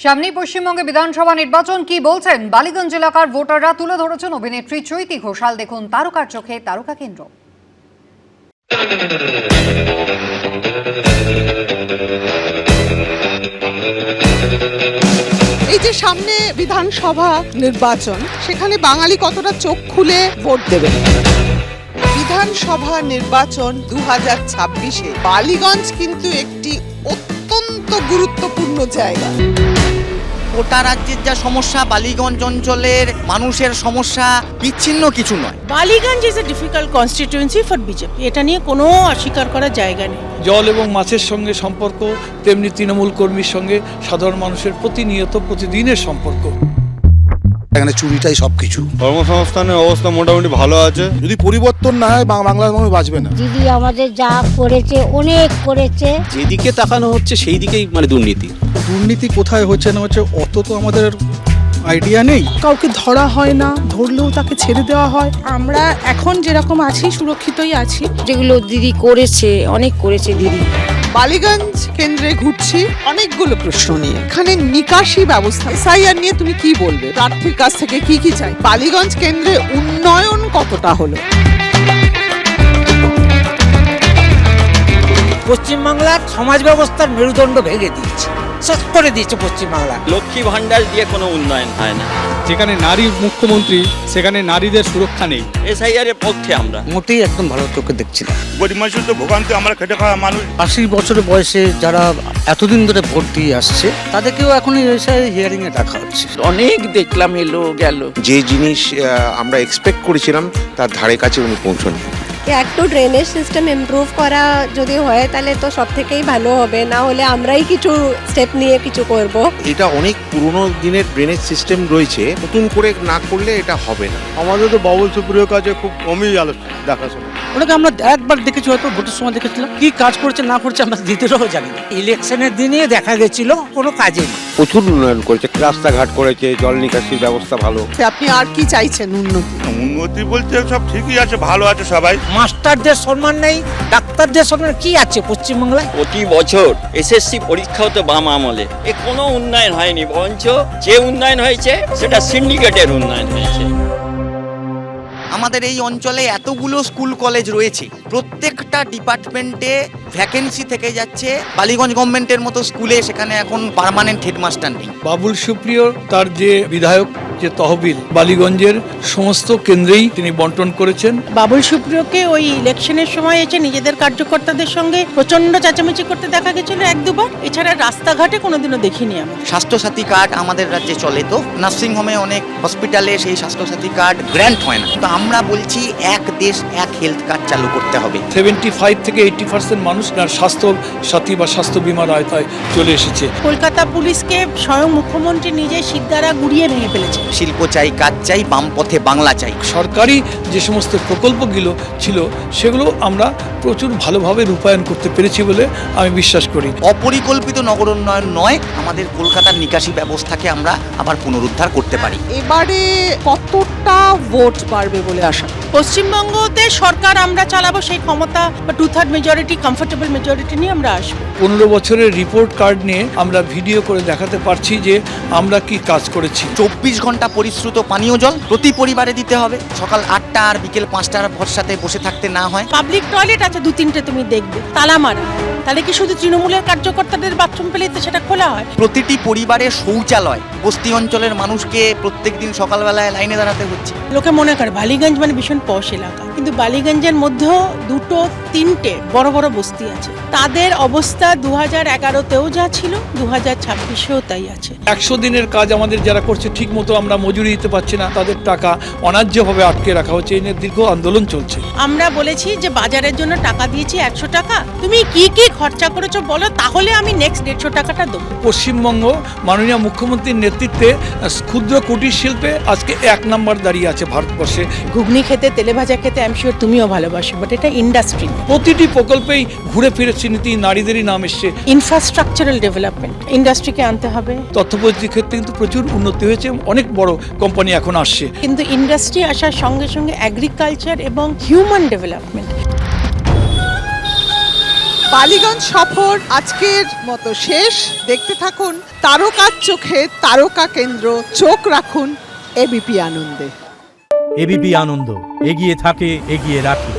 সামনেই পশ্চিমবঙ্গে বিধানসভা নির্বাচন, কি বলছেন বালিগঞ্জ এলাকার ভোটাররা তুলে ধরেছেন অভিনেত্রী চৈতি ঘোষাল। দেখুন তারকার চোখে তারকা কেন্দ্র। এই যে সামনে বিধানসভা নির্বাচন, সেখানে বাঙালি কতটা চোখ খুলে ভোট দেবে? বিধানসভা নির্বাচন 2026-এ বালিগঞ্জ কিন্তু একটি অত্যন্ত গুরুত্বপূর্ণ জায়গা। গোটা রাজ্যের যা সমস্যা, বালিগঞ্জ অঞ্চলের মানুষের সমস্যা বিচ্ছিন্ন কিছু নয়। Ballygunge is a difficult constituency for BJP, এটা নিয়ে কোনো অস্বীকার করার জায়গা নেই। জল এবং মাছের সঙ্গে সম্পর্ক, তেমনি তৃণমূল কর্মীর সঙ্গে সাধারণ মানুষের প্রতিনিয়ত প্রতিদিনের সম্পর্ক। এখানে চুরিটাই সবকিছু। কর্মসংস্থানের অবস্থা মোটামুটি ভালো আছে। যদি পরিবর্তন না হয় বাংলার মানুষ বাঁচবে না। দিদি আমাদের যা করেছে, অনেক করেছে। যেদিকে তাকানো হচ্ছে সেই দিকেই দুর্নীতি কোথায় হচ্ছে না হচ্ছে অত তো আমাদের আইডিয়া নেই। কাউকে ধরা হয় না, ধরলেও তাকে ছেড়ে দেওয়া হয়। আমরা এখন যেরকম আছি সুরক্ষিতই আছি। যেগুলো দিদি করেছে, অনেক করেছে দিদি। বালিগঞ্জ কেন্দ্রে ঘুরছি অনেকগুলো প্রশ্ন নিয়ে। এখানে নিকাশি ব্যবস্থা, এসআইআর নিয়ে তুমি কি বলবে? প্রার্থীর কাছ থেকে কি চাই? বালিগঞ্জ কেন্দ্রে উন্নয়ন কতটা হলো? পশ্চিমবাংলার সমাজ ব্যবস্থার মেরুদণ্ড ভেঙে দিয়েছে, শেষ করে দিয়েছে পশ্চিমবাংলা। লক্ষ্মী ভান্ডার দিয়ে কোনো উন্নয়ন হয় না। যেখানে নারী মুখ্যমন্ত্রী সেখানে নারীদের সুরক্ষা নেই। এসআইআর এর পক্ষে আমরা মোটেই একদম ভালো চোখে দেখছি না। গরিব মানুষের তো ভোগান্তি, আমরা খেটে খাওয়া মানুষ। 80 বছরের বয়সে যারা এতদিন ধরে ভোট দিয়ে আসছে, তাদেরকেও এখন হিয়ারিং এ রাখা হচ্ছে। অনেক দেখলাম এলো গেল। যে জিনিস আমরা এক্সপেক্ট করেছিলাম তার ধারে কাছে উনি পৌঁছন। একটু ড্রেনেজ সিস্টেম ইমপ্রুভ করা যদি হয় তাহলে তো সব থেকেই ভালো হবে, না হলে আমরাই কিছু স্টেপ নিয়ে কিছু করব। এটা অনেক পুরনো দিনের ড্রেনেজ সিস্টেম রয়েছে, নতুন করে না করলে এটা হবে না। আমাদের তো বাবুল সুপ্রিয়র কাছে খুব কমই দেখাশোনা। ওনাকে আমরা একবার দেখেছি, হয়তো ভোটের সময় দেখেছিলাম। কি কাজ করছে না করছে আমরা দ্বিতীয়টাও জানি না। ইলেকশনের দিনে দেখা গেছিল কোনো কাজে নেই। প্রচুর উন্নয়ন করেছে, রাস্তাঘাট করেছে, জল নিকাশির ব্যবস্থা ভালো। আপনি আর কি চাইছেন? উন্নতি বলতে সব ঠিকই আছে, ভালো আছে সবাই। মাস্টারদের সম্মান নেই, ডাক্তারদের সম্মান কি আছে পশ্চিমবাংলায়? প্রতি বছর এসএসসি পরীক্ষা হতো বাম আমলে, এ কোনো উন্নয়ন হয়নি, বরঞ্চ যে উন্নয়ন হয়েছে সেটা সিন্ডিকেটের উন্নয়ন হয়েছে। আমাদের এই অঞ্চলে এতগুলো স্কুল কলেজ রয়েছে, প্রত্যেকটা ডিপার্টমেন্টে ভ্যাকেন্সি থেকে যাচ্ছে। বালিগঞ্জ গভর্নমেন্টের মতো স্কুলে সেখানে এখন পার্মানেন্ট হেডমাস্টার নেই। বাবুল সুপ্রিয় তার যে বিধায়ক, যে তহবিল বালিগঞ্জের সমস্ত কেন্দ্রেই তিনি বন্টন করেছেন। বাবুল সুপ্রিয়কে ওই ইলেকশনের সময় এসে নিজেদের কার্যকর্তাদের সঙ্গে প্রচন্ড চেঁচামেচি করতে দেখা গেছিল এক দুবার। এছাড়া রাস্তাঘাটে কোনোদিনও দেখিনি আমি। স্বাস্থ্যসাথী কার্ড আমাদের রাজ্যে চলে, তো নার্সিংহোমে অনেক হসপিটালে সেই স্বাস্থ্যসাথী কার্ড গ্র্যান্ট হয় না। তো আমরা বলছি এক দেশ এক হেলথ কার্ড চালু করতে হবে। 75 থেকে 80% মানুষ স্বাস্থ্য সাথী বা স্বাস্থ্য বীমার আওতায় চলে এসেছে। কলকাতা পুলিশকে স্বয়ং মুখ্যমন্ত্রী নিজে শিকদারা গুড়িয়ে ভেঙে ফেলেছে। শিল্প চাই, কাজ চাই, বাম পথে বাংলা চাই। সরকারি যে সমস্ত প্রকল্পগুলো ছিল সেগুলো আমরা প্রচুর ভালোভাবে রূপায়ণ করতে পেরেছি বলে আমি বিশ্বাস করি। অপরিকল্পিত নগর উন্নয়ন নয়, আমাদের কলকাতার নিকাশি ব্যবস্থাকে আমরা আবার পুনরুদ্ধার করতে পারি। এবারে কতটা ভোট বাড়বে বলে আশা? পশ্চিমবঙ্গতে সরকার আমরা চালাবো, সেই ক্ষমতা বা 2/3 মেজরিটি, কমফোর্টেবল মেজরিটি নিয়ে আমরা আসবো। 15 বছরের রিপোর্ট কার্ড নিয়ে আমরা ভিডিও করে দেখাতে পারছি যে আমরা কি কাজ করেছি। 24 ঘন্টা পরিশ্রুত পানীয় জল প্রতি পরিবারে দিতে হবে। সকাল 8টা আর বিকেল 5টার ভরসাতে বসে থাকতে না হয়। পাবলিক টয়লেট আছে 2-3টে, তুমি দেখবে তালা মারা। তাহলে কি শুধু তৃণমূলের কার্যকর্তাদের বাথরুম পেলেই তো সেটা খোলা হয়? প্রতিটি পরিবারে শৌচালয়। বস্তি অঞ্চলের মানুষকে প্রত্যেকদিন সকালবেলায় লাইনে দাঁড়াতে হচ্ছে। লোকে মনে করে বালিগঞ্জ মানে ভীষণ পশ এলাকা, কিন্তু বালিগঞ্জের মধ্যেও 2-3টে বড় বড় বস্তি আছে। তাদের অবস্থা 2011তেও যা ছিল 2026এও তাই আছে। 100 দিনের কাজ আমাদের যারা করছে ঠিক মতো আমরা মজুরি দিতে পারছি না, তাদের টাকা অন্যায্যভাবে আটকে রাখা হচ্ছে। এই নিয়ে দীর্ঘ আন্দোলন চলছে। আমরা বলেছি যে বাজারের জন্য টাকা দিয়েছি 100 টাকা, তুমি কি কি খরচা করেছো বলো, তাহলে আমি নেক্সট 150 টাকাটা দেবো। পশ্চিমবঙ্গ মাননীয় মুখ্যমন্ত্রীর নেতৃত্বে ক্ষুদ্র কুটির শিল্পে আজকে 1 নম্বর দাঁড়িয়ে আছে ভারতবর্ষে। ঘুগনি খেতে, তেলে ভাজা খেতে আই এম শিওর তুমিও ভালোবাসো, বাট এটা ইন্ডাস্ট্রি। প্রতিটি প্রকল্পেই ঘুরে ফিরে চিহ্নিত নারীদেরই নাম এসছে। ইনফ্রাস্ট্রাকচারাল ডেভেলপমেন্ট, ইন্ডাস্ট্রিকে আনতে হবে। তথ্যপ্রযুক্তির ক্ষেত্রে কিন্তু প্রচুর উন্নতি হয়েছে, অনেক বড় কোম্পানি এখন আসছে। কিন্তু ইন্ডাস্ট্রি আসার সঙ্গে সঙ্গে এগ্রিকালচার এবং হিউম্যান ডেভেলপমেন্ট বালিগঞ্জ সফর আজকের মতো শেষ। দেখতে থাকুন তারকার চোখে তারকা কেন্দ্র, চোখ রাখুন এবিপি আনন্দে। এবিপি আনন্দ, এগিয়ে থাকে, এগিয়ে রাখে।